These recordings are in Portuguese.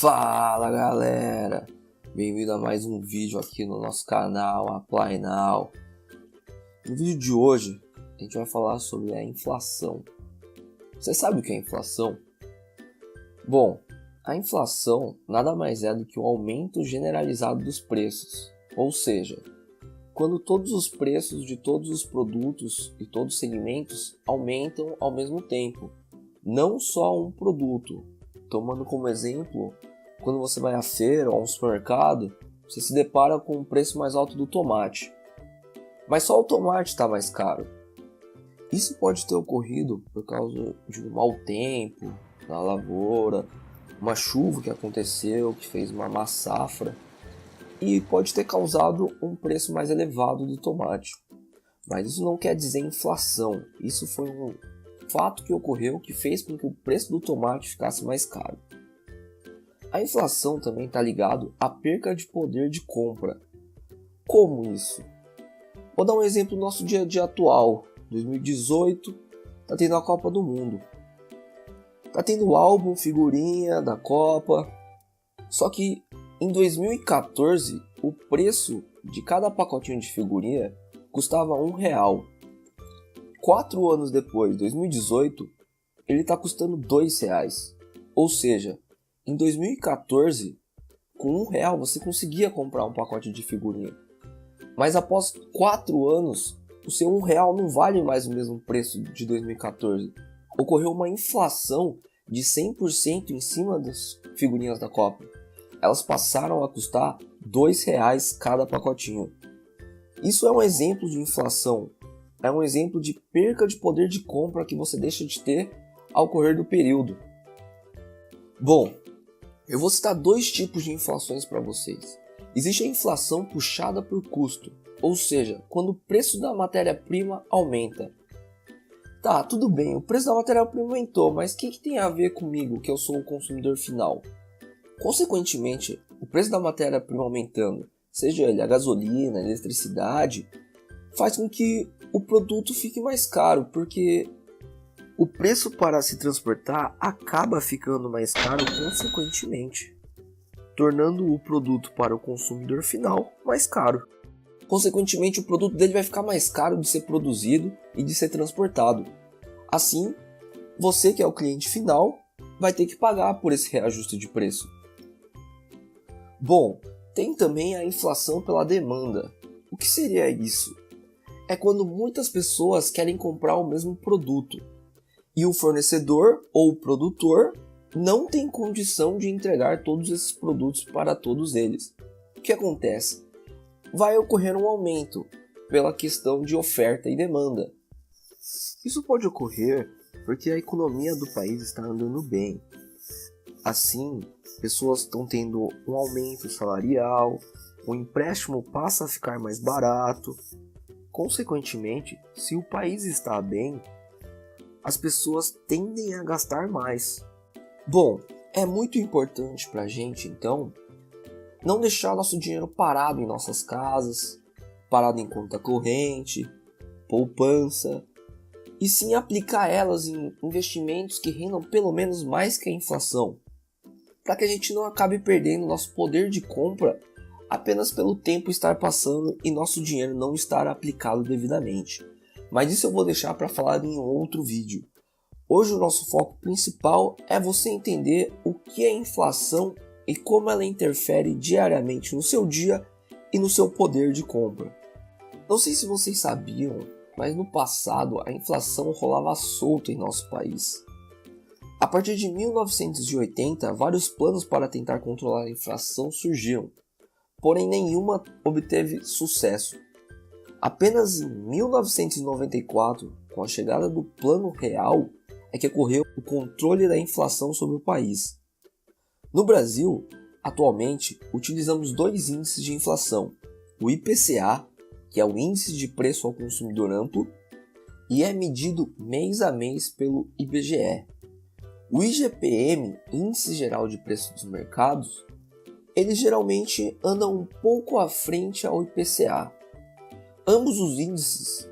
Fala galera, bem-vindo a mais um vídeo aqui no nosso canal Apply Now. No vídeo de hoje a gente vai falar sobre a inflação. Você sabe o que é inflação? Bom, a inflação nada mais é do que o aumento generalizado dos preços, ou seja, quando todos os preços de todos os produtos e todos os segmentos aumentam ao mesmo tempo, não só um produto. Tomando como exemplo, quando você vai à feira ou a um supermercado, você se depara com o preço mais alto do tomate. Mas só o tomate está mais caro. Isso pode ter ocorrido por causa de um mau tempo na lavoura, uma chuva que aconteceu, que fez uma má safra, e pode ter causado um preço mais elevado do tomate. Mas isso não quer dizer inflação, isso foi um fato que ocorreu que fez com que o preço do tomate ficasse mais caro. A inflação também está ligado à perca de poder de compra. Como isso? Vou dar um exemplo do nosso dia a dia atual. 2018 está tendo a Copa do Mundo. Está tendo o álbum, figurinha da Copa. Só que em 2014 o preço de cada pacotinho de figurinha custava R$1. 4 anos depois, 2018, ele está custando R$2. Ou seja, em 2014, com R$1 você conseguia comprar um pacote de figurinha. Mas após 4 anos, o seu R$1 não vale mais o mesmo preço de 2014. Ocorreu uma inflação de 100% em cima das figurinhas da Copa. Elas passaram a custar R$2 cada pacotinho. Isso é um exemplo de inflação. É um exemplo de perca de poder de compra que você deixa de ter ao correr do período. Bom, eu vou citar 2 tipos de inflações para vocês. Existe a inflação puxada por custo, ou seja, quando o preço da matéria-prima aumenta. Tá, tudo bem, o preço da matéria-prima aumentou, mas o que tem a ver comigo, que eu sou o consumidor final? Consequentemente, o preço da matéria-prima aumentando, seja ele a gasolina, a eletricidade, faz com que o produto fique mais caro, porque o preço para se transportar acaba ficando mais caro consequentemente, tornando o produto para o consumidor final mais caro. Consequentemente, o produto dele vai ficar mais caro de ser produzido e de ser transportado. Assim, você que é o cliente final vai ter que pagar por esse reajuste de preço. Bom, tem também a inflação pela demanda. O que seria isso? É quando muitas pessoas querem comprar o mesmo produto e o fornecedor ou o produtor não tem condição de entregar todos esses produtos para todos eles. O que acontece? Vai ocorrer um aumento pela questão de oferta e demanda. Isso pode ocorrer porque a economia do país está andando bem. Assim, pessoas estão tendo um aumento salarial, o empréstimo passa a ficar mais barato. Consequentemente, se o país está bem, as pessoas tendem a gastar mais. Bom, é muito importante para a gente, então, não deixar nosso dinheiro parado em nossas casas, parado em conta corrente, poupança, e sim aplicar elas em investimentos que rendam pelo menos mais que a inflação, para que a gente não acabe perdendo nosso poder de compra apenas pelo tempo estar passando e nosso dinheiro não estar aplicado devidamente. Mas isso eu vou deixar para falar em outro vídeo. Hoje o nosso foco principal é você entender o que é inflação e como ela interfere diariamente no seu dia e no seu poder de compra. Não sei se vocês sabiam, mas no passado a inflação rolava solta em nosso país. A partir de 1980, vários planos para tentar controlar a inflação surgiram. Porém, nenhuma obteve sucesso. Apenas em 1994, com a chegada do Plano Real, é que ocorreu o controle da inflação sobre o país. No Brasil, atualmente, utilizamos 2 índices de inflação, o IPCA, que é o Índice de Preço ao Consumidor Amplo, e é medido mês a mês pelo IBGE. O IGPM, Índice Geral de Preços dos Mercados, eles geralmente andam um pouco à frente ao IPCA. Ambos os índices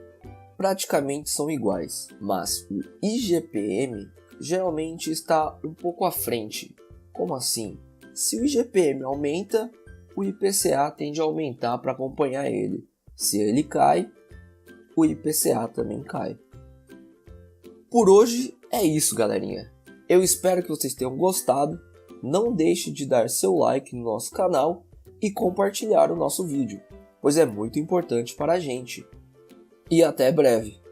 praticamente são iguais, mas o IGPM geralmente está um pouco à frente. Como assim? Se o IGPM aumenta, o IPCA tende a aumentar para acompanhar ele. Se ele cai, o IPCA também cai. Por hoje é isso, galerinha. Eu espero que vocês tenham gostado. Não deixe de dar seu like no nosso canal e compartilhar o nosso vídeo, pois é muito importante para a gente. E até breve!